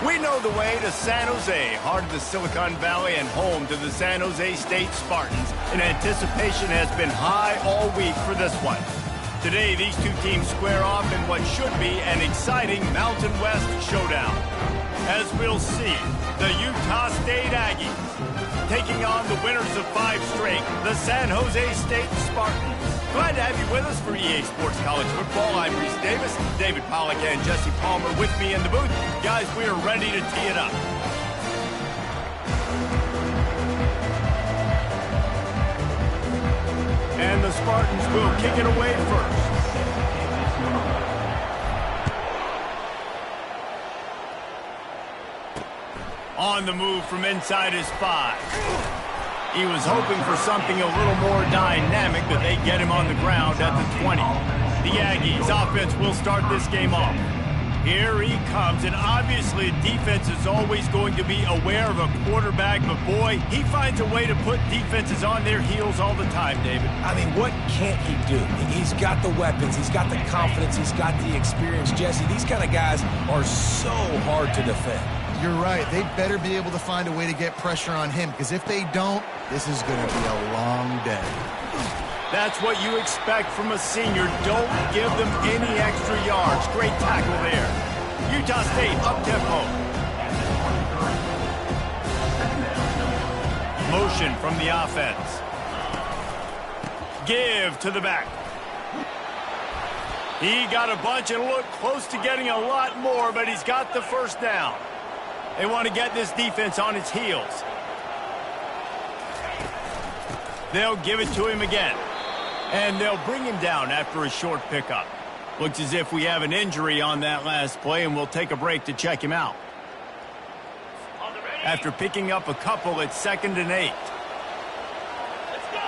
We know the way to San Jose, heart of the Silicon Valley and home to the San Jose State Spartans. And anticipation has been high all week for this one. Today, these two teams square off in what should be an exciting Mountain West showdown. As we'll see, the Utah State Aggies taking on the winners of 5 straight, the San Jose State Spartans. Glad to have you with us for EA Sports College Football. I'm Reese Davis, David Pollack and Jesse Palmer with me in the booth. Guys, we are ready to tee it up. And the Spartans will kick it away first. On the move from inside his 5. He was hoping for something a little more dynamic, but they get him on the ground at the 20. The Aggies offense will start this game off. Here he comes, and obviously defense is always going to be aware of a quarterback, but boy, he finds a way to put defenses on their heels all the time, David. I mean, what can't he do? He's got the weapons, he's got the confidence, he's got the experience. Jesse, these kind of guys are so hard to defend. You're right. They better be able to find a way to get pressure on him, because if they don't, this is going to be a long day. That's what you expect from a senior. Don't give them any extra yards. Great tackle there. Utah State up-tempo. Motion from the offense. Give to the back. He got a bunch and looked close to getting a lot more, but he's got the first down. They want to get this defense on its heels. They'll give it to him again. And they'll bring him down after a short pickup. Looks as if we have an injury on that last play, and we'll take a break to check him out. After picking up a couple, it's 2nd and 8. Let's go.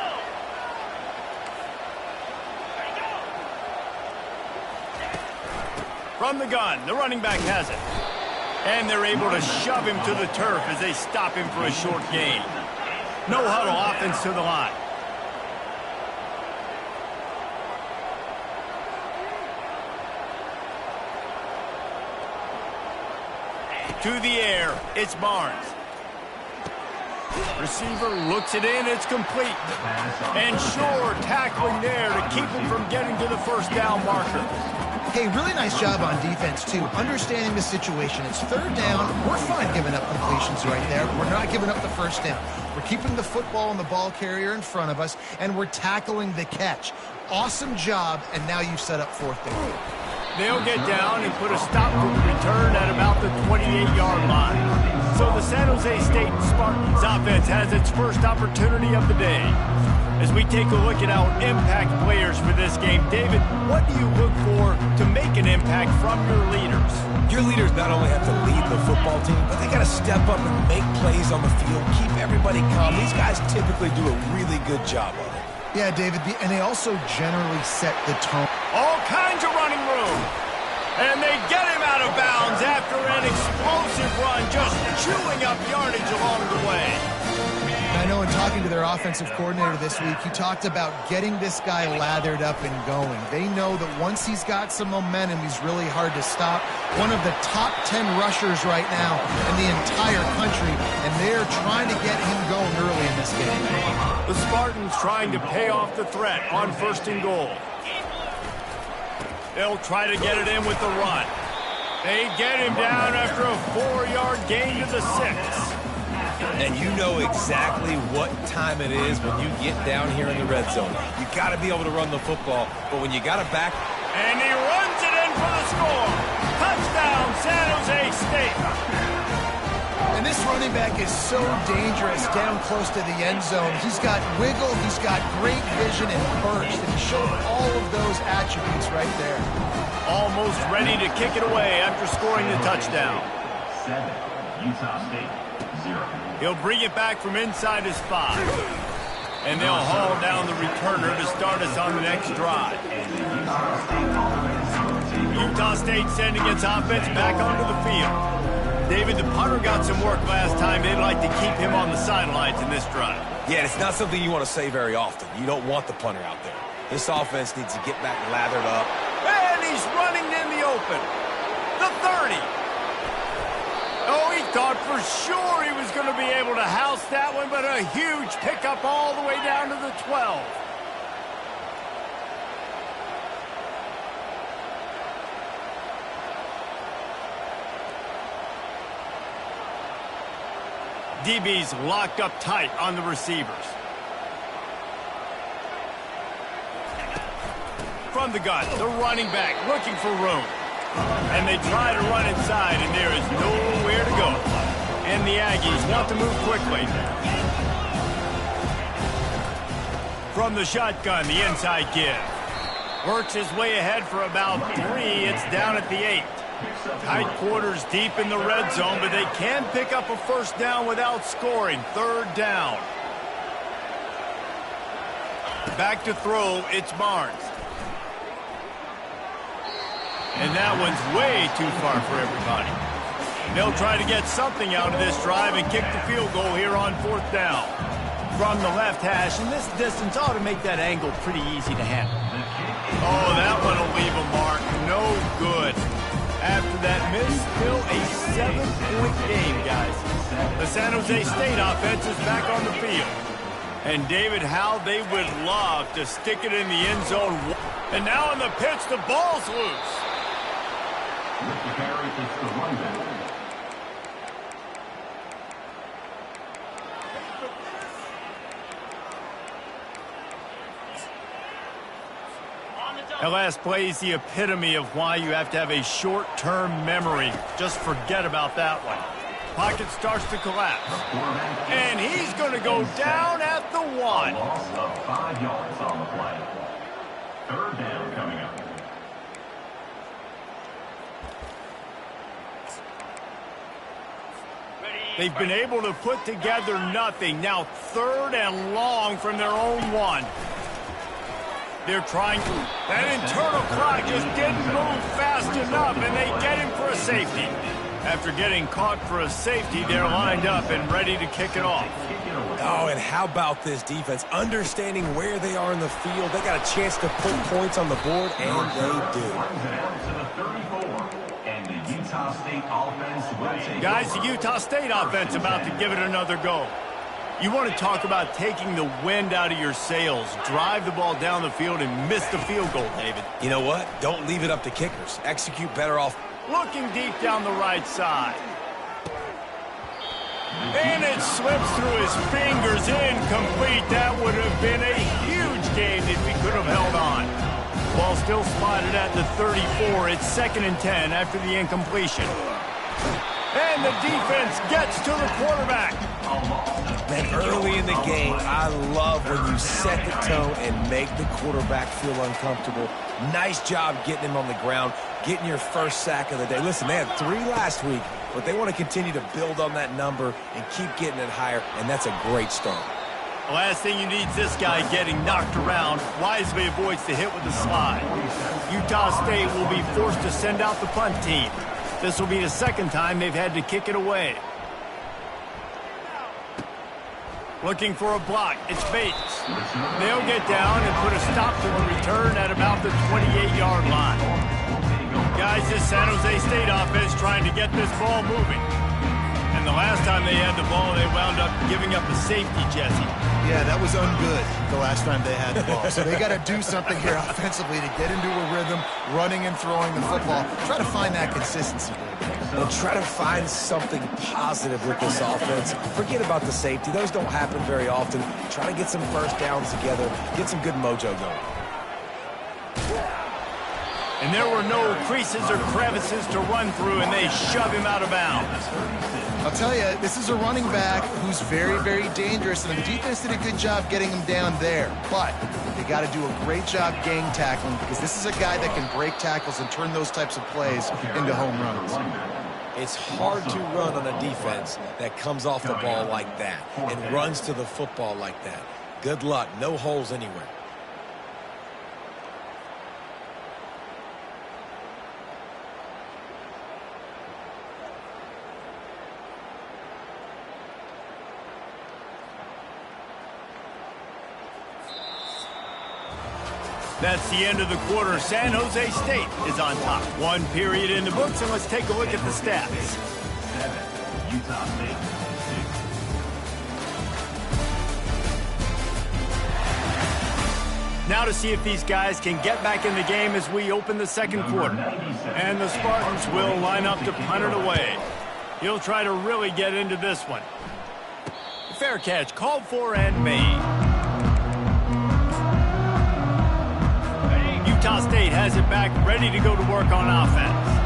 From the gun, the running back has it. And they're able to shove him to the turf as they stop him for a short gain. No huddle offense to the line. To the air, it's Barnes. Receiver looks it in, it's complete. And Shore tackling there to keep him from getting to the first down marker. Hey, really nice job on defense, too. Understanding the situation. It's 3rd down. We're fine giving up completions right there. We're not giving up the first down. We're keeping the football and the ball carrier in front of us, and we're tackling the catch. Awesome job, and now you've set up 4th down. They'll get down and put a stop to the return at about the 28-yard line. So the San Jose State Spartans offense has its first opportunity of the day. As we take a look at our impact players for this game, David, what do you look for to make an impact from your leaders? Your leaders not only have to lead the football team, but they got to step up and make plays on the field, keep everybody calm. These guys typically do a really good job of it. Yeah, David, and they also generally set the tone. All kinds of running room. And they get him out of bounds after an explosive run, just chewing up yardage along the way. I know in talking to their offensive coordinator this week, he talked about getting this guy lathered up and going. They know that once he's got some momentum, he's really hard to stop. One of the top 10 rushers right now in the entire country, and they're trying to get him going early in this game. The Spartans trying to pay off the threat on 1st and goal. They'll try to get it in with the run. They get him down after a 4-yard gain to the 6. And you know exactly what time it is when you get down here in the red zone. You got to be able to run the football, but when you got it back... And he runs it in for the score. Touchdown, San Jose State. And this running back is so dangerous down close to the end zone. He's got wiggle, he's got great vision and burst, and he showed all of those attributes right there. Almost ready to kick it away after scoring the touchdown. 7, Utah State, 0. He'll bring it back from inside his 5. And they'll haul down the returner to start us on the next drive. Utah State sending its offense back onto the field. David, the punter got some work last time. They'd like to keep him on the sidelines in this drive. Yeah, it's not something you want to say very often. You don't want the punter out there. This offense needs to get back lathered up. And he's running in the open. The 30. Oh, he thought for sure he was going to be able to house that one, but a huge pickup all the way down to the 12. DB's locked up tight on the receivers. From the gun, the running back looking for room. And they try to run inside, and there is nowhere to go. And the Aggies want to move quickly. From the shotgun, the inside give. Works his way ahead for about 3. It's down at the 8. Tight quarters deep in the red zone, but they can pick up a first down without scoring. 3rd down. Back to throw, it's Barnes. And that one's way too far for everybody. They'll try to get something out of this drive and kick the field goal here on 4th down. From the left hash, and this distance ought to make that angle pretty easy to handle. Oh, that one will leave a mark. No good. After that miss, still a 7-point game, guys. The San Jose State offense is back on the field. And David, how they would love to stick it in the end zone. And now on the pitch, the ball's loose. Ricky Perry is the running back. That last play is the epitome of why you have to have a short-term memory. Just forget about that one. Pocket starts to collapse. And he's going to go down at the 1. A loss of 5 yards on the play. 3rd down coming up. They've been able to put together nothing. Now 3rd and long from their own 1. They're trying to... That internal clock just didn't move fast enough, and they get him for a safety. After getting caught for a safety, they're lined up and ready to kick it off. Oh, and how about this defense? Understanding where they are in the field. They got a chance to put points on the board, and they do. Guys, the Utah State offense about to give it another go. You want to talk about taking the wind out of your sails. Drive the ball down the field and miss the field goal, David. You know what? Don't leave it up to kickers. Execute better off. Looking deep down the right side. And it slips through his fingers, incomplete. That would have been a huge game if we could have held on. Ball still spotted at the 34. It's 2nd and 10 after the incompletion. And the defense gets to the quarterback. Man, early in the game, I love when you set the tone and make the quarterback feel uncomfortable. Nice job getting him on the ground, getting your first sack of the day. Listen, they had 3 last week, but they want to continue to build on that number and keep getting it higher, and that's a great start. The last thing you need is this guy getting knocked around. Wisely avoids the hit with the slide. Utah State will be forced to send out the punt team. This will be the 2nd time they've had to kick it away. Looking for a block. It's Bates. They'll get down and put a stop to the return at about the 28-yard line. Guys, this San Jose State offense trying to get this ball moving. And the last time they had the ball, they wound up giving up a safety, Jesse. Yeah, that was ungood the last time they had the ball. So they got to do something here offensively to get into a rhythm, running and throwing the football. Try to find that consistency. And try to find something positive with this offense. Forget about the safety. Those don't happen very often. Try to get some first downs together. Get some good mojo going. And there were no creases or crevices to run through, and they shove him out of bounds. I'll tell you, this is a running back who's very, very dangerous, and the defense did a good job getting him down there. But they got to do a great job gang tackling, because this is a guy that can break tackles and turn those types of plays into home runs. It's hard to run on a defense that comes off the ball like that and runs to the football like that. Good luck. No holes anywhere. That's the end of the quarter. San Jose State is on top. 1 period in the books, and let's take a look at the stats. Utah State 6. Now to see if these guys can get back in the game as we open the second quarter. And the Spartans will line up to punt it away. He'll try to really get into this one. Fair catch called for and made. Utah State has it back, ready to go to work on offense.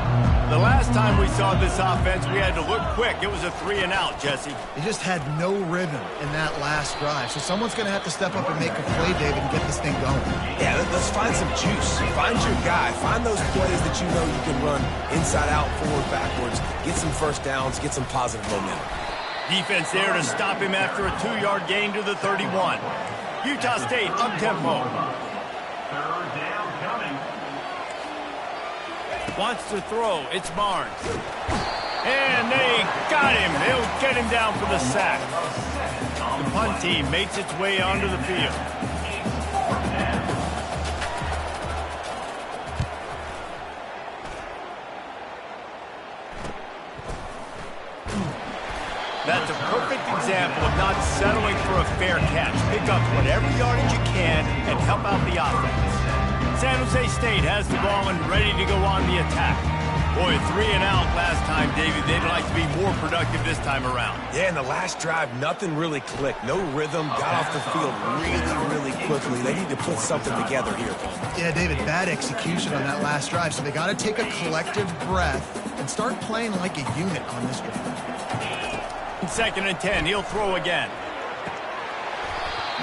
The last time we saw this offense, we had to look quick. It was a 3-and-out, Jesse. They just had no rhythm in that last drive. So someone's going to have to step up and make a play, David, and get this thing going. Yeah, let's find some juice. Find your guy. Find those plays that you know you can run inside out, forward, backwards. Get some first downs. Get some positive momentum. Defense there to stop him after a 2-yard gain to the 31. Utah State up-tempo. Third down coming. Wants to throw. It's Barnes. And they got him. They'll get him down for the sack. The punt team makes its way onto the field. That's a perfect example of not settling for a fair catch. Pick up whatever yardage you can and help out the offense. San Jose State has the ball and ready to go on the attack. Boy, 3-and-out last time, David. They'd like to be more productive this time around. Yeah, in the last drive, nothing really clicked. No rhythm. Got off the field really quickly. They need to put something together here. Yeah, David, bad execution on that last drive. So they got to take a collective breath and start playing like a unit on this drive. 2nd and 10, he'll throw again.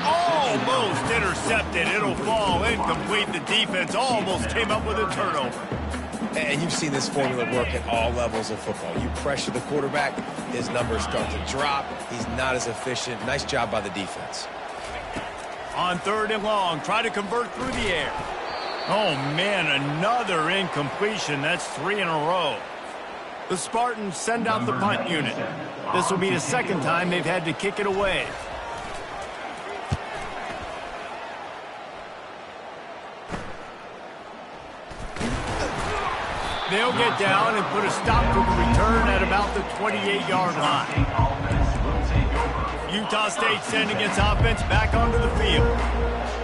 Almost intercepted. It'll fall incomplete. The defense almost came up with a turnover. And you've seen this formula work at all levels of football. You pressure the quarterback, his numbers start to drop. He's not as efficient. Nice job by the defense. On 3rd and long, try to convert through the air. Oh, man, another incompletion. That's 3 in a row. The Spartans send out the punt unit. This will be the second time they've had to kick it away. They'll get down and put a stop to the return at about the 28-yard line. Utah State sending its offense back onto the field.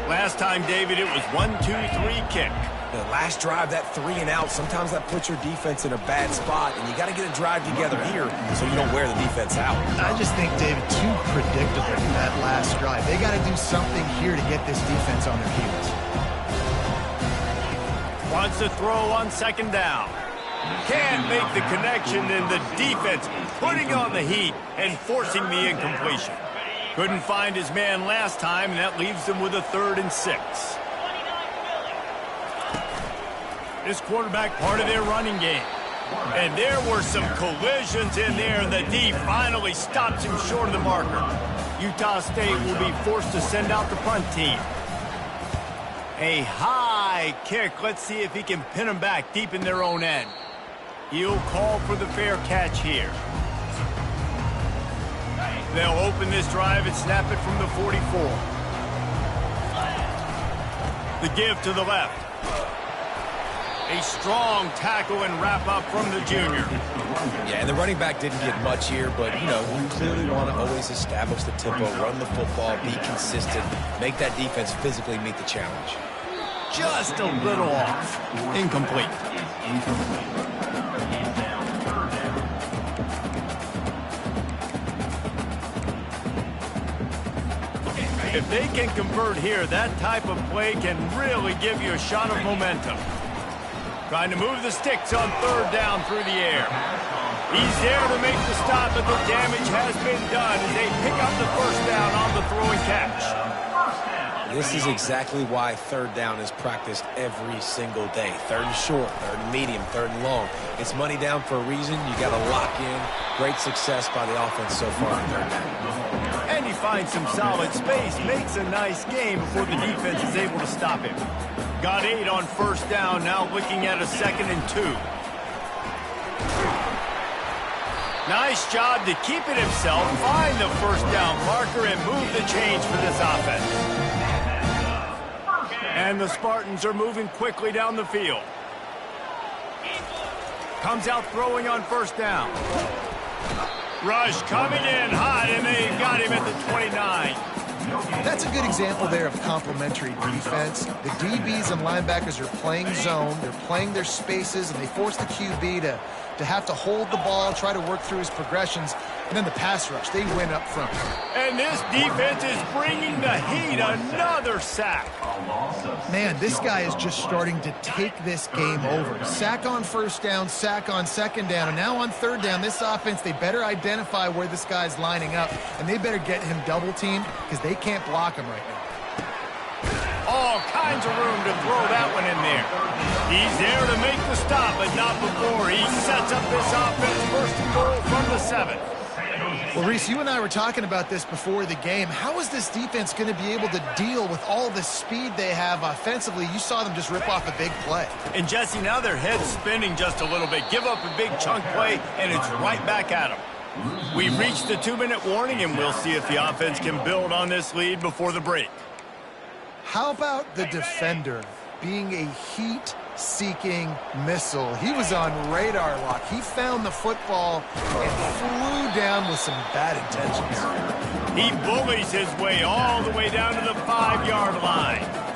Last time, David, it was 1-2-3 kick. The last drive, that 3-and-out, sometimes that puts your defense in a bad spot, and you got to get a drive together here so you don't wear the defense out. I just think, David, too predictable in that last drive. They got to do something here to get this defense on their heels. Wants to throw on 2nd down. Can't make the connection, and the defense putting on the heat and forcing the incompletion. Couldn't find his man last time, and that leaves them with a 3rd and 6. This quarterback part of their running game. And there were some collisions in there, and the D finally stops him short of the marker. Utah State will be forced to send out the punt team. A high kick. Let's see if he can pin them back deep in their own end. He'll call for the fair catch here. They'll open this drive and snap it from the 44. The give to the left. A strong tackle and wrap-up from the junior. Yeah, and the running back didn't get much here, but, you know, you clearly want to always establish the tempo, run the football, be consistent, make that defense physically meet the challenge. Just a little off. Incomplete. If they can convert here, that type of play can really give you a shot of momentum. Trying to move the sticks on 3rd down through the air. He's there to make the stop, but the damage has been done as they pick up the 1st down on the throw and catch. This is exactly why 3rd down is practiced every single day. 3rd and short, 3rd and medium, 3rd and long. It's money down for a reason. You got to lock in. Great success by the offense so far on 3rd down. And he finds some solid space, makes a nice game before the defense is able to stop him. Got 8 on 1st down, now looking at a 2nd and 2. Nice job to keep it himself, find the 1st down marker, and move the chains for this offense. And the Spartans are moving quickly down the field. Comes out throwing on 1st down. Rush coming in hot, and they've got him at the 29. That's a good example there of complementary defense. The DBs and linebackers are playing zone, they're playing their spaces, and they force the QB to have to hold the ball, try to work through his progressions, and then the pass rush, they win up front. And this defense is bringing the heat. Another sack. Man, this guy is just starting to take this game over. Sack on first down, sack on second down, and now on third down, this offense, they better identify where this guy's lining up, and they better get him double-teamed because they can't block him right now. All kinds of room to throw that one in there. He's there to make the stop, but not before he sets up this offense first and goal from the 7. Well, Reese, you and I were talking about this before the game. How is this defense going to be able to deal with all the speed they have offensively? You saw them just rip off a big play. And, Jesse, now their head's spinning just a little bit. Give up a big chunk play, and it's right back at them. We've reached the 2-minute warning, and we'll see if the offense can build on this lead before the break. How about the defender being a heat-seeking missile? He was on radar lock. He found the football and flew down with some bad intentions. He bullies his way all the way down to the 5-yard line.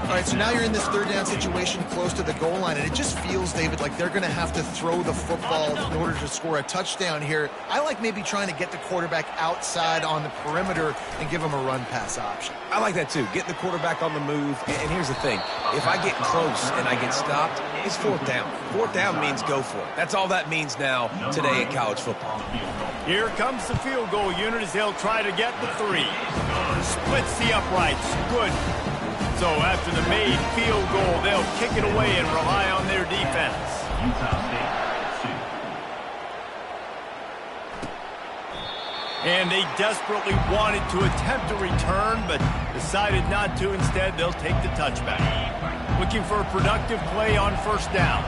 All right, so now you're in this third down situation close to the goal line, and it just feels, David, like they're going to have to throw the football in order to score a touchdown here. I like maybe trying to get the quarterback outside on the perimeter and give him a run-pass option. I like that, too. Getting the quarterback on the move. And here's the thing. If I get close and I get stopped, it's fourth down. Fourth down means go for it. That's all that means now today in college football. Here comes the field goal unit as they'll try to get the 3. Splits the uprights. Good. So after the made field goal, they'll kick it away and rely on their defense. And they desperately wanted to attempt a return, but decided not to. Instead, they'll take the touchback. Looking for a productive play on first down.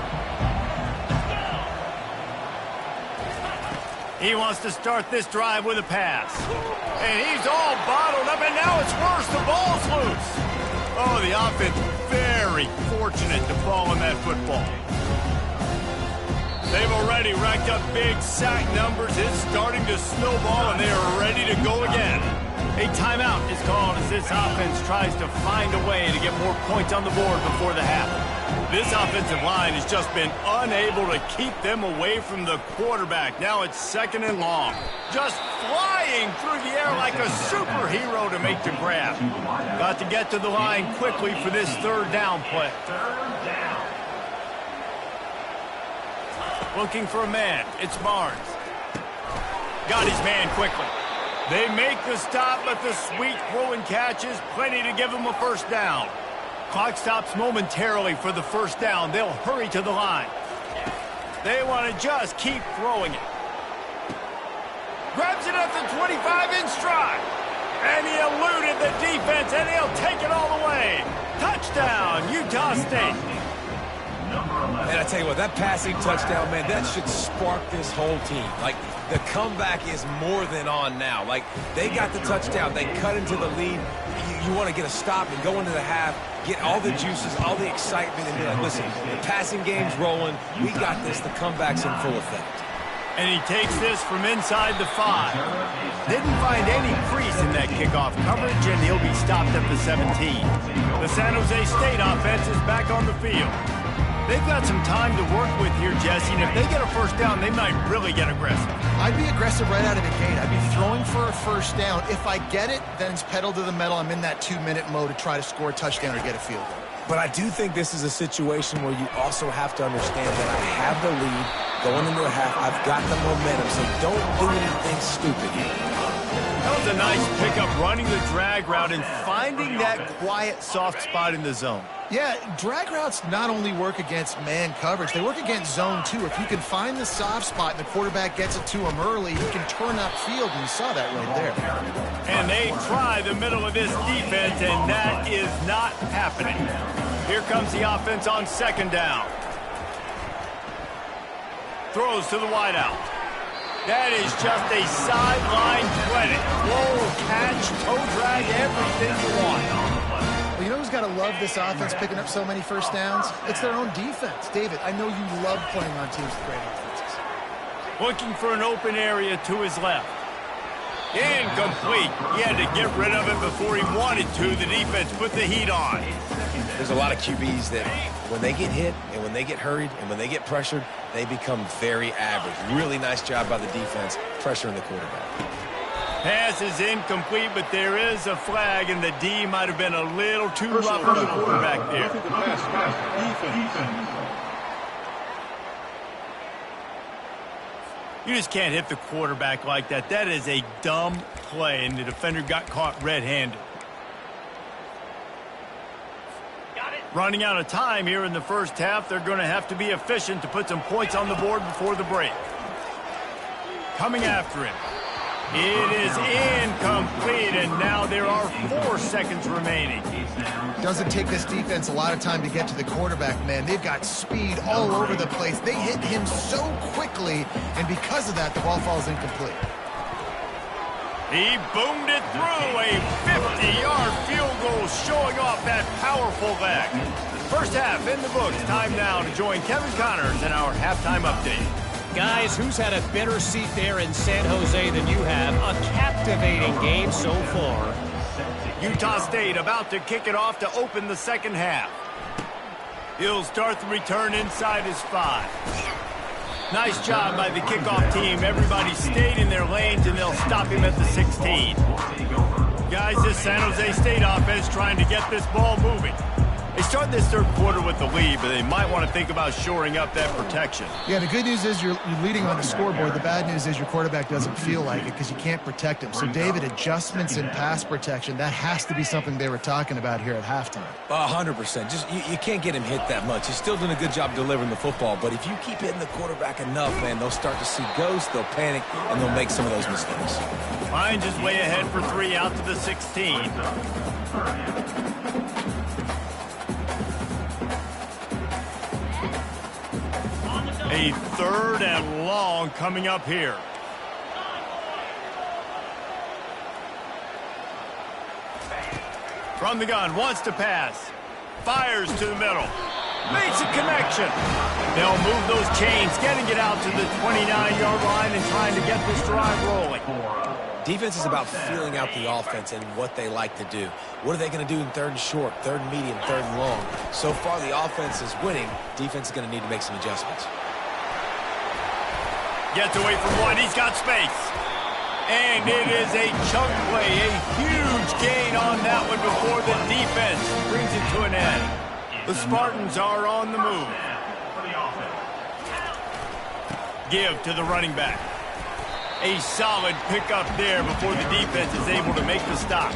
He wants to start this drive with a pass. And he's all bottled up, and now it's worse. The ball's loose. Oh, the offense very fortunate to fall on that football. They've already racked up big sack numbers. It's starting to snowball, and they are ready to go again. A timeout is called as this offense tries to find a way to get more points on the board before the half. This offensive line has just been unable to keep them away from the quarterback. Now it's second and long. Just flying through the air like a superhero to make the grab. Got to get to the line quickly for this third down play. Looking for a man. It's Barnes. Got his man quickly. They make the stop, but the sweet throw and catch is plenty to give them a first down. Clock stops momentarily for the first down. They'll hurry to the line. They want to just keep throwing it. Grabs it at the 25 in stride. And he eluded the defense, and he'll take it all the way. Touchdown, Utah State. And I tell you what, that passing touchdown, man, that should spark this whole team. Like, the comeback is more than on now. Like, they got the touchdown. They cut into the lead. You want to get a stop and go into the half, get all the juices, all the excitement, and be like, listen, the passing game's rolling. We got this. The comeback's in full effect. And he takes this from inside the 5. Didn't find any crease in that kickoff coverage, and he'll be stopped at the 17. The San Jose State offense is back on the field. They've got some time to work with here, Jesse, and if they get a first down, they might really get aggressive. I'd be aggressive right out of the gate. I'd be throwing for a first down. If I get it, then it's pedal to the metal. I'm in that 2-minute mode to try to score a touchdown or get a field goal. But I do think this is a situation where you also have to understand that I have the lead going into the half. I've got the momentum, so don't do anything stupid here. That was a nice pickup, running the drag route and finding that quiet, soft spot in the zone. Yeah, drag routes not only work against man coverage, they work against zone too. If you can find the soft spot and the quarterback gets it to him early, he can turn upfield, and you saw that right there. And they try the middle of this defense, and that is not happening. Here comes the offense on second down. Throws to the wideout. That is just a sideline credit. Roll, catch, toe drag, everything you want. Well, you know who's got to love this offense picking up so many first downs? It's their own defense. David, I know you love playing on teams with great offenses. Looking for an open area to his left. Incomplete. He had to get rid of it before he wanted to. The defense put the heat on. There's a lot of QBs that when they get hit and when they get hurried and when they get pressured, they become very average. Really nice job by the defense pressuring the quarterback. Pass is incomplete, but there is a flag, and the D might have been a little too rough for the quarterback there. You just can't hit the quarterback like that. That is a dumb play, and the defender got caught red-handed. Running out of time here in the first half. They're going to have to be efficient to put some points on the board before the break. Coming after it. It is incomplete, and now there are 4 seconds remaining. Doesn't take this defense a lot of time to get to the quarterback, man. They've got speed all over the place. They hit him so quickly, and because of that, the ball falls incomplete. He boomed it through. A 50-yard field goal showing off that powerful leg. First half in the books. Time now to join Kevin Connors in our halftime update. Guys, who's had a better seat there in San Jose than you have? A captivating game so far. Utah State about to kick it off to open the second half. He'll start the return inside his 5. Nice job by the kickoff team. Everybody stayed in their lanes, and they'll stop him at the 16. Guys, this San Jose State offense trying to get this ball moving. They start this third quarter with the lead, but they might want to think about shoring up that protection. Yeah, the good news is you're leading on the scoreboard. The bad news is your quarterback doesn't feel like it because you can't protect him. So, David, adjustments in pass protection, that has to be something they were talking about here at halftime. 100%. Just you can't get him hit that much. He's still doing a good job delivering the football, but if you keep hitting the quarterback enough, man, they'll start to see ghosts, they'll panic, and they'll make some of those mistakes. Hines is way ahead for 3 out to the 16. A 3rd and long coming up here. From the gun, wants to pass. Fires to the middle. Makes a connection. They'll move those chains, getting it out to the 29-yard line and trying to get this drive rolling. Defense is about feeling out the offense and what they like to do. What are they going to do in 3rd and short, 3rd and medium, 3rd and long? So far, the offense is winning. Defense is going to need to make some adjustments. Gets away from one. He's got space. And it is a chunk play. A huge gain on that one before the defense brings it to an end. The Spartans are on the move. Give to the running back. A solid pickup there before the defense is able to make the stop.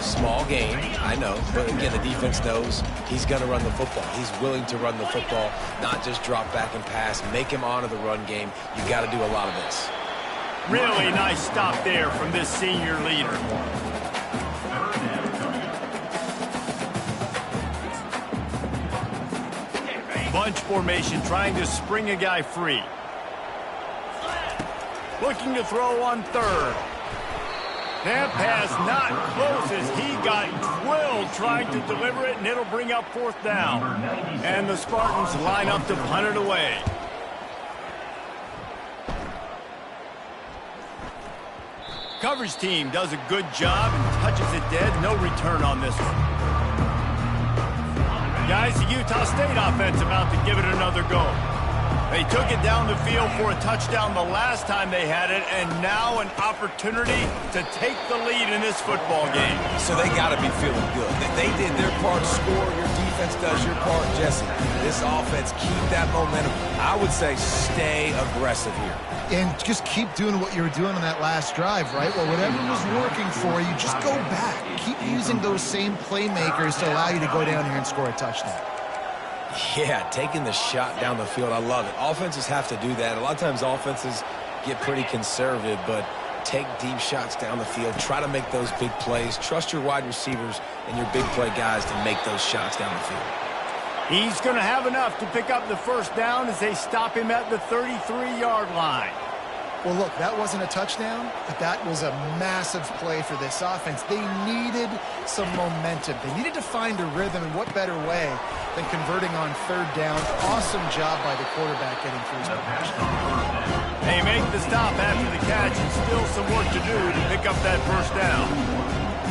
Small gain, I know, but again, the defense knows he's going to run the football. He's willing to run the football, not just drop back and pass, make him honor the run game. You got to do a lot of this. Really nice stop there from this senior leader. Bunch formation, trying to spring a guy free. Looking to throw on 3rd. That pass not close as he got drilled trying to deliver it, and it'll bring up 4th down. And the Spartans line up to punt it away. Coverage team does a good job and touches it dead. No return on this one. Guys, the Utah State offense about to give it another go. They took it down the field for a touchdown the last time they had it, and now an opportunity to take the lead in this football game. So they got to be feeling good. They did their part, score. Your defense does your part, Jesse. This offense, keep that momentum. I would say stay aggressive here. And just keep doing what you were doing on that last drive, right? Well, whatever was working for you, just go back. Keep using those same playmakers to allow you to go down here and score a touchdown. Yeah, taking the shot down the field, I love it. Offenses have to do that. A lot of times offenses get pretty conservative, but take deep shots down the field. Try to make those big plays. Trust your wide receivers and your big play guys to make those shots down the field. He's going to have enough to pick up the 1st down as they stop him at the 33-yard line. Well, look, that wasn't a touchdown, but that was a massive play for this offense. They needed some momentum. They needed to find a rhythm, and what better way than converting on third down. Awesome job by the quarterback getting through his progression. They make the stop after the catch, and still some work to do to pick up that first down.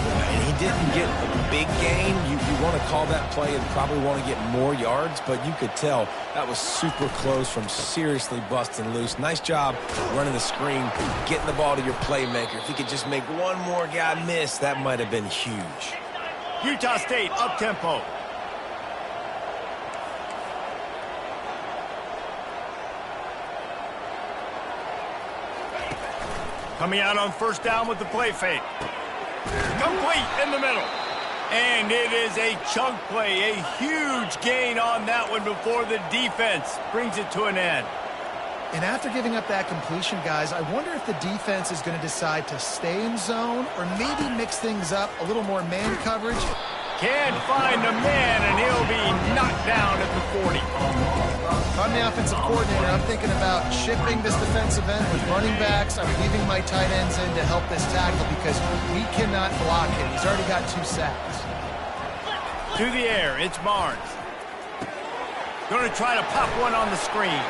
And he didn't get a big gain. You want to call that play and probably want to get more yards, but you could tell that was super close from seriously busting loose. Nice job running the screen, getting the ball to your playmaker. If he could just make one more guy miss, that might have been huge. Utah State up-tempo. Coming out on first down with the play fake. Complete in the middle. And it is a chunk play, a huge gain on that one before the defense brings it to an end. And after giving up that completion, guys, I wonder if the defense is going to decide to stay in zone or maybe mix things up, a little more man coverage. Can't find a man, and he'll be knocked down at the 40. If I'm the offensive coordinator, I'm thinking about shipping this defensive end with running backs. I'm leaving my tight ends in to help this tackle because we cannot block him. He's already got 2 sacks. To the air, it's Barnes. Going to try to pop one on the screen.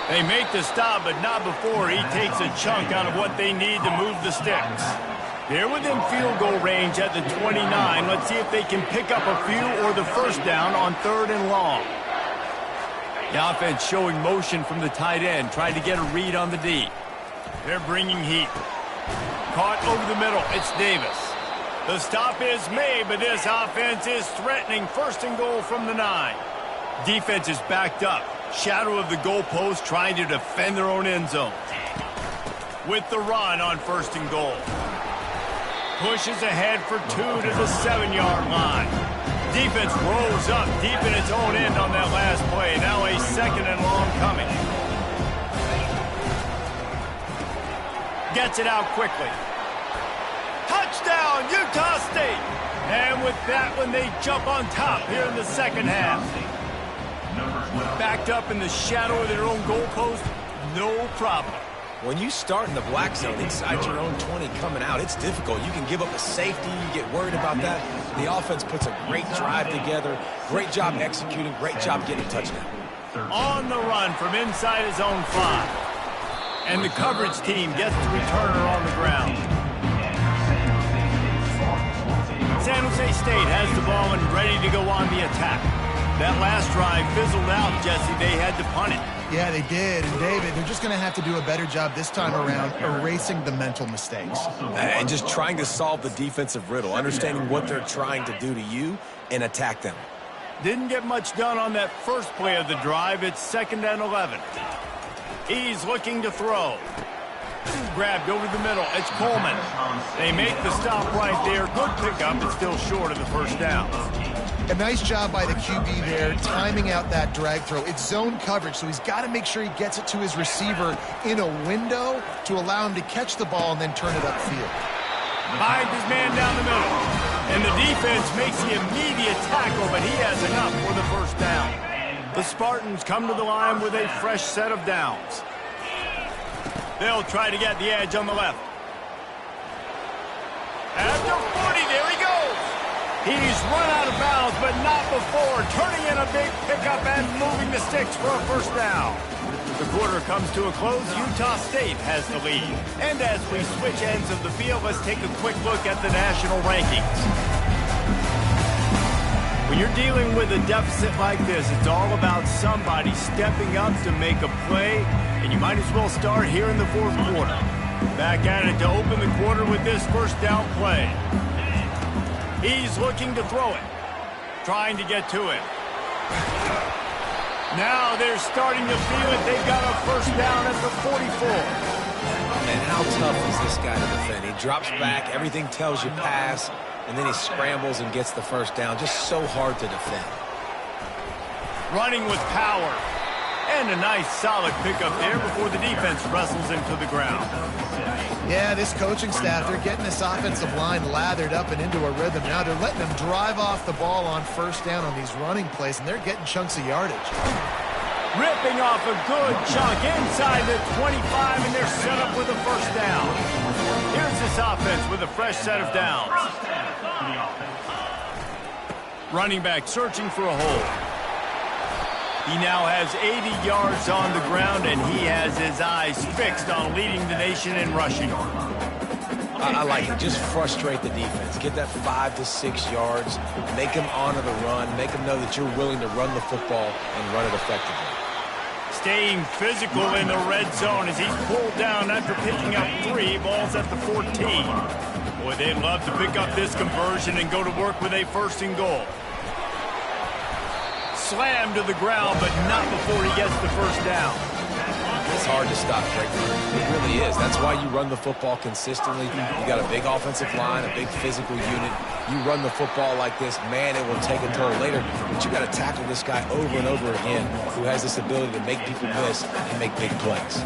They make the stop, but not before he takes a chunk out of what they need to move the sticks. They're within field goal range at the 29. Let's see if they can pick up a few or the first down on 3rd and long. The offense showing motion from the tight end, trying to get a read on the D. They're bringing heat. Caught over the middle. It's Davis. The stop is made, but this offense is threatening 1st and goal from the 9. Defense is backed up. Shadow of the goalpost, trying to defend their own end zone. With the run on 1st and goal. Pushes ahead for 2 to the 7-yard line. Defense rolls up deep in its own end on that last play. Now a 2nd and long coming. Gets it out quickly. Touchdown, Utah State! And with that one, they jump on top here in the 2nd half. Backed up in the shadow of their own goalpost, no problem. When you start in the black zone inside your own 20 coming out, it's difficult. You can give up a safety. You get worried about that. The offense puts a great drive together. Great job executing. Great job getting a touchdown. On the run from inside his own 5. And the coverage team gets the returner on the ground. San Jose State has the ball and ready to go on the attack. That last drive fizzled out, Jesse. They had to punt it. Yeah, they did. And, David, they're just going to have to do a better job this time around erasing the mental mistakes. And just trying to solve the defensive riddle, understanding what they're trying to do to you and attack them. Didn't get much done on that first play of the drive. It's 2nd and 11. He's looking to throw. Grabbed over the middle. It's Coleman. They make the stop right there. Good pickup. It's still short of the first down. A nice job by the QB there, timing out that drag throw. It's zone coverage, so he's got to make sure he gets it to his receiver in a window to allow him to catch the ball and then turn it upfield. Finds his man down the middle. And the defense makes the immediate tackle, but he has enough for the first down. The Spartans come to the line with a fresh set of downs. They'll try to get the edge on the left. After 40, there he goes. He's run out of bounds, but not before turning in a big pickup and moving the sticks for a first down. The quarter comes to a close. Utah State has the lead. And as we switch ends of the field, let's take a quick look at the national rankings. When you're dealing with a deficit like this, it's all about somebody stepping up to make a play, and you might as well start here in the 4th quarter. Back at it to open the quarter with this first down play. He's looking to throw it, trying to get to it. Now they're starting to feel it. They've got a first down at the 44. And how tough is this guy to defend? He drops back, everything tells you pass, and then he scrambles and gets the first down. Just so hard to defend. Running with power. And a nice solid pickup there before the defense wrestles him to the ground. Yeah, this coaching staff, they're getting this offensive line lathered up and into a rhythm. Now they're letting them drive off the ball on first down on these running plays, and they're getting chunks of yardage. Ripping off a good chunk inside the 25, and they're set up with a first down. Here's this offense with a fresh set of downs. Running back searching for a hole. He now has 80 yards on the ground, and he has his eyes fixed on leading the nation in rushing. I like it. Just frustrate the defense. Get that 5 to 6 yards. Make them honor the run. Make them know that you're willing to run the football and run it effectively. Staying physical in the red zone as he's pulled down after picking up 3 balls at the 14. Boy, they'd love to pick up this conversion and go to work with a first and goal. Slammed to the ground, but not before he gets the first down. It's hard to stop Greg. It really is. That's why you run the football consistently. You got a big offensive line, a big physical unit. You run the football like this, man, it will take a toll later. But you got to tackle this guy over and over again who has this ability to make people miss and make big plays.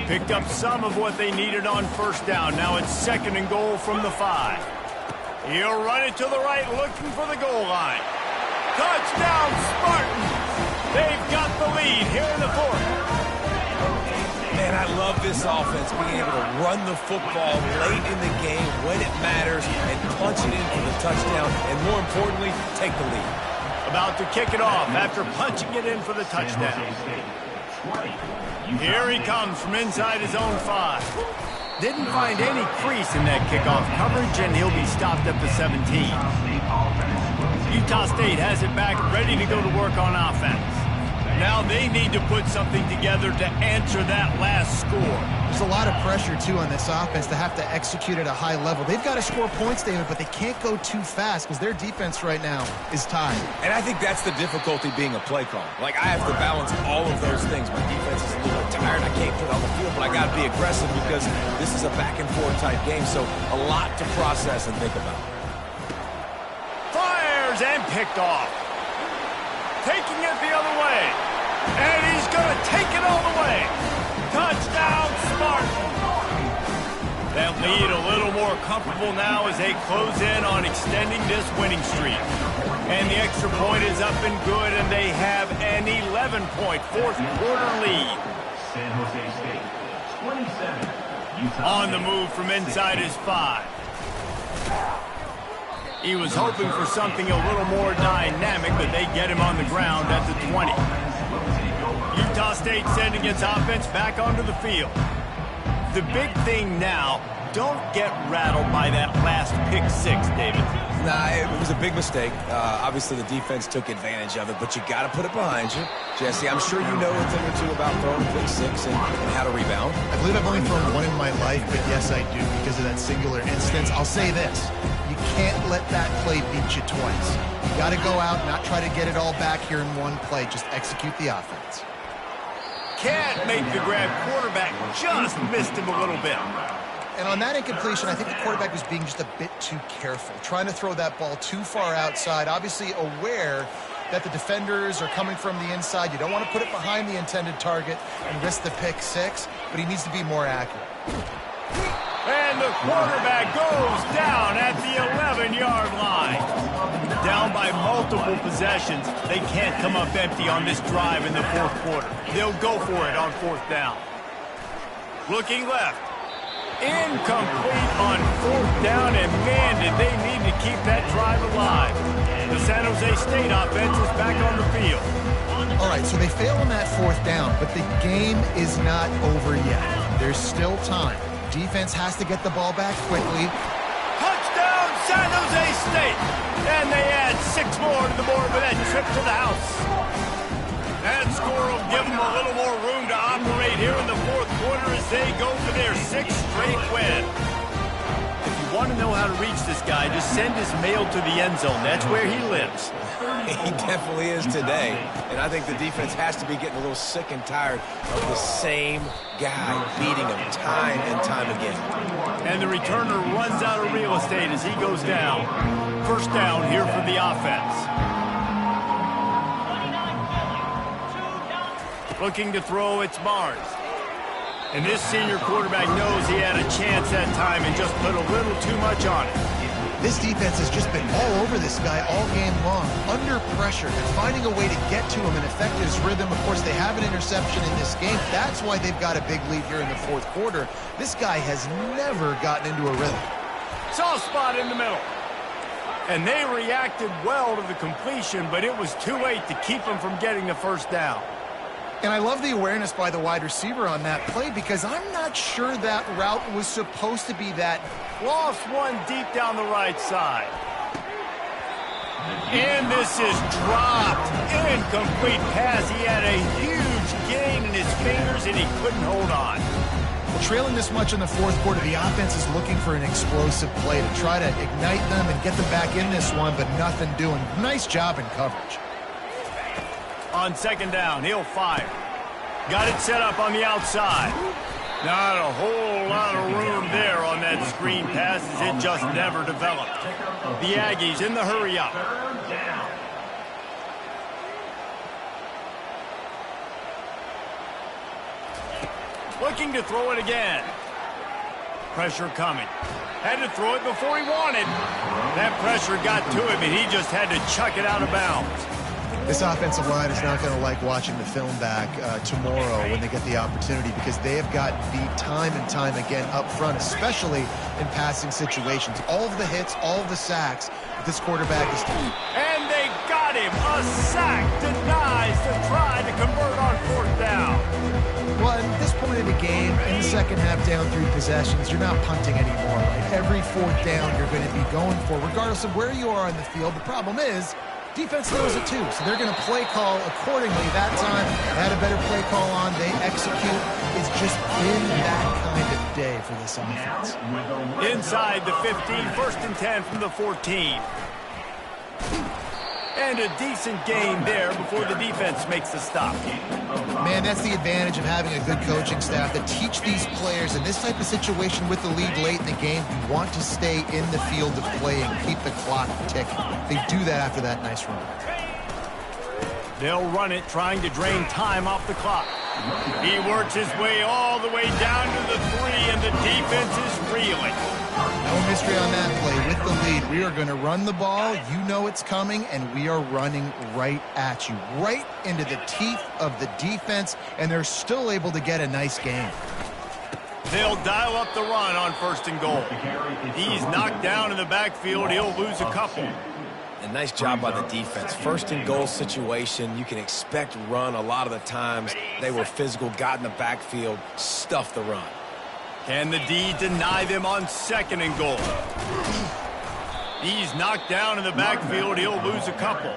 Picked up some of what they needed on first down. Now it's second and goal from the 5. He'll run it to the right, looking for the goal line. Touchdown, Spartans! They've got the lead here in the 4th. Man, I love this offense, being able to run the football late in the game when it matters and punch it in for the touchdown, and more importantly, take the lead. About to kick it off after punching it in for the touchdown. Here he comes from inside his own 5. Didn't find any crease in that kickoff coverage, and he'll be stopped at the 17. Utah State has it back, ready to go to work on offense. Now they need to put something together to answer that last score. There's a lot of pressure, too, on this offense to have to execute at a high level. They've got to score points, David, but they can't go too fast because their defense right now is tied. And I think that's the difficulty being a play caller. Like, I have to balance all of those things. My defense is a little bit tired. I can't put it on the field, but I got to be aggressive because this is a back-and-forth type game, so a lot to process and think about. Fires and picked off. Taking it the other way. And he's going to take it all the way. Touchdown, Spartans. That lead a little more comfortable now as they close in on extending this winning streak. And the extra point is up and good, and they have an 11-point fourth-quarter lead. San Jose State, 27. On the move from inside his 5. He was hoping for something a little more dynamic, but they get him on the ground at the 20. Utah State sending its offense back onto the field. The big thing now, don't get rattled by that last pick 6, David. Nah, it was a big mistake. Obviously, the defense took advantage of it, but you got to put it behind you. Jesse, I'm sure you know a thing or two about throwing pick 6 and how to rebound. I believe I've only thrown one in my life, but yes, I do because of that singular instance. I'll say this. You can't let that play beat you twice. You got to go out, not try to get it all back here in one play. Just execute the offense. Can't make the grab. Quarterback just missed him a little bit. And on that incompletion, I think the quarterback was being just a bit too careful, trying to throw that ball too far outside, obviously aware that the defenders are coming from the inside. You don't want to put it behind the intended target and risk the pick 6, but he needs to be more accurate. And the quarterback goes down at the 11-yard line. Down by multiple possessions. They can't come up empty on this drive in the 4th quarter. They'll go for it on 4th down. Looking left. Incomplete on 4th down, and man, did they need to keep that drive alive. The San Jose State offense is back on the field. All right, so they fail on that 4th down, but the game is not over yet. There's still time. Defense has to get the ball back quickly. Touchdown, San Jose State! And they add 6 more to the board with that trip to the house. That score will give them a little more room to operate here in the 4th quarter as they go for their 6th straight win. If you want to know how to reach this guy, just send his mail to the end zone. That's where he lives. He definitely is today. And I think the defense has to be getting a little sick and tired of the same guy beating him time and time again. And the returner runs out of real estate as he goes down. First down here for the offense. Looking to throw, it's Barnes. And this senior quarterback knows he had a chance that time and just put a little too much on it. This defense has just been all over this guy all game long, under pressure, and finding a way to get to him and affect his rhythm. Of course, they have an interception in this game. That's why they've got a big lead here in the fourth quarter. This guy has never gotten into a rhythm. Soft spot in the middle. And they reacted well to the completion, but it was too late to keep them from getting the first down. And I love the awareness by the wide receiver on that play because I'm not sure that route was supposed to be that. Lost one deep down the right side. And this is dropped. Incomplete pass. He had a huge gain in his fingers, and he couldn't hold on. Well, trailing this much in the fourth quarter, the offense is looking for an explosive play to try to ignite them and get them back in this one, but nothing doing. Nice job in coverage. On second down, he'll fire. Got it set up on the outside. Not a whole lot of room there on that screen pass as it just never developed. The Aggies in the hurry up. Looking to throw it again. Pressure coming. Had to throw it before he wanted. That pressure got to him, and he just had to chuck it out of bounds. This offensive line is not going to like watching the film back tomorrow when they get the opportunity because they have gotten beat time and time again up front, especially in passing situations. All of the hits, all of the sacks that this quarterback is doing. And they got him. A sack denies the try to convert on fourth down. Well, at this point of the game, in the second half down 3 possessions, you're not punting anymore, right? Every fourth down you're going to be going for, regardless of where you are on the field. The problem is, defense knows it too, so they're going to play call accordingly. That time, they had a better play call on. They execute. It's just been that kind of day for this offense. Inside the 15, first and 10 from the 14. And a decent gain there before the defense makes the stop. Man, that's the advantage of having a good coaching staff to teach these players in this type of situation with the lead late in the game. You want to stay in the field of play and keep the clock ticking. They do that after that nice run. They'll run it, trying to drain time off the clock. He works his way all the way down to the 3, and the defense is reeling. No mystery on that play. With the lead, we are going to run the ball. You know it's coming, and we are running right at you, right into the teeth of the defense, and they're still able to get a nice gain. They'll dial up the run on first and goal. He's knocked down in the backfield. He'll lose a couple. A nice job by the defense. First and goal situation, you can expect run a lot of the times. They were physical, got in the backfield, stuffed the run. Can the D deny them on second and goal? He's knocked down in the backfield. He'll lose a couple.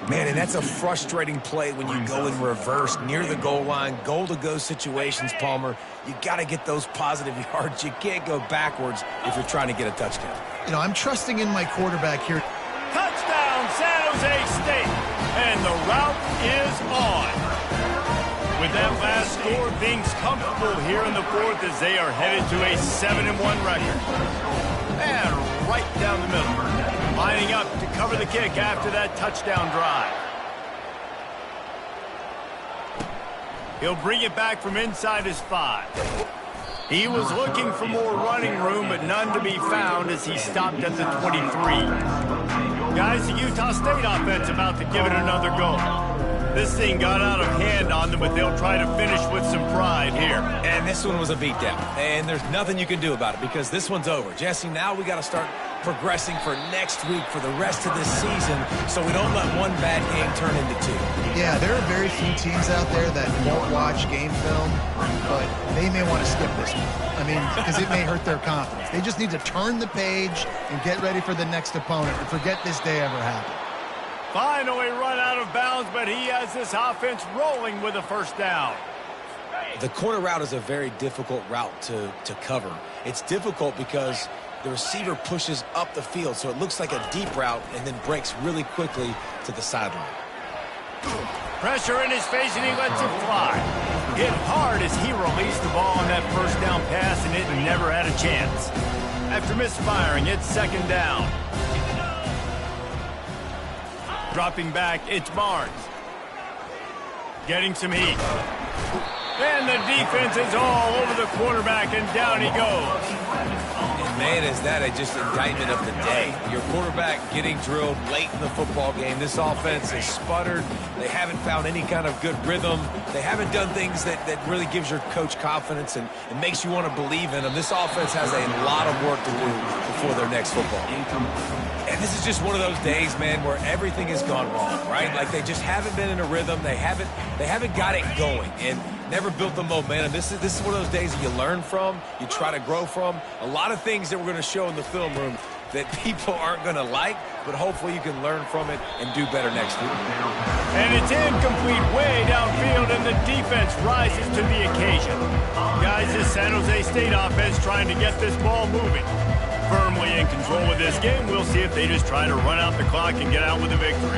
Man, and that's a frustrating play when you go in reverse near the goal line. Goal-to-go situations, Palmer. You got to get those positive yards. You can't go backwards if you're trying to get a touchdown. You know, I'm trusting in my quarterback here. Touchdown, San Jose State. And the route is on. With that last score, things comfortable here in the fourth as they are headed to a 7-1 record. And right down the middle. Lining up to cover the kick after that touchdown drive. He'll bring it back from inside his 5. He was looking for more running room, but none to be found as he stopped at the 23. Guys, the Utah State offense about to give it another go. This thing got out of hand on them, but they'll try to finish with some pride here. And this one was a beatdown. And there's nothing you can do about it because this one's over. Jesse, now we got to start progressing for next week for the rest of this season so we don't let one bad game turn into 2. Yeah, there are very few teams out there that won't watch game film, but they may want to skip this one. I mean, because it may hurt their confidence. They just need to turn the page and get ready for the next opponent and forget this day ever happened. Finally run out of bounds, but he has this offense rolling with a first down. The corner route is a very difficult route to cover. It's difficult because the receiver pushes up the field, so it looks like a deep route and then breaks really quickly to the sideline. Pressure in his face, and he lets it fly. Hit hard as he released the ball on that first down pass, and it never had a chance. After misfiring, it's second down. Dropping back, it's Barnes. Getting some heat. And the defense is all over the quarterback, and down he goes. And Man, is that just indictment of the day. Your quarterback getting drilled late in the football game. This offense has sputtered. They haven't found any kind of good rhythm. They haven't done things that really gives your coach confidence and makes you want to believe in them. This offense has a lot of work to do before their next football game. And this is just one of those days, man, where everything has gone wrong, right? Like they just haven't been in a rhythm. They haven't got it going and never built the momentum. This is one of those days that you learn from, you try to grow from. A lot of things that we're going to show in the film room that people aren't going to like, but hopefully you can learn from it and do better next week. And it's incomplete way downfield, and the defense rises to the occasion. Guys, this San Jose State offense trying to get this ball moving. Firmly in control of this game. We'll see if they just try to run out the clock and get out with a victory.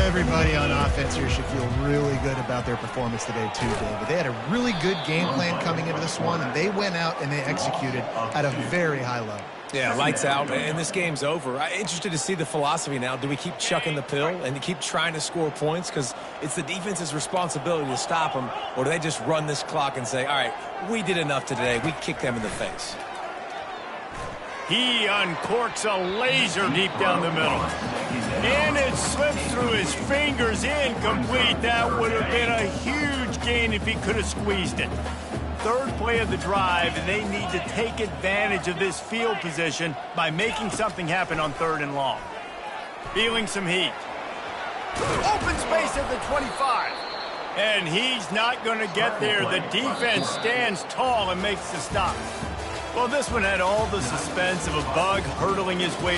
Everybody on offense here should feel really good about their performance today too, David. They had a really good game plan coming into this one, and they went out and they executed at a very high level. Yeah, lights out, and this game's over. I'm interested to see the philosophy now. Do we keep chucking the pill and keep trying to score points? Because it's the defense's responsibility to stop them, or do they just run this clock and say, all right, we did enough today. We kicked them in the face. He uncorks a laser deep down the middle. And it slips through his fingers, incomplete. That would have been a huge gain if he could have squeezed it. Third play of the drive, and they need to take advantage of this field position by making something happen on 3rd and long. Feeling some heat. Open space at the 25. And he's not going to get there. The defense stands tall and makes the stop. Well, this one had all the suspense of a bug hurtling his way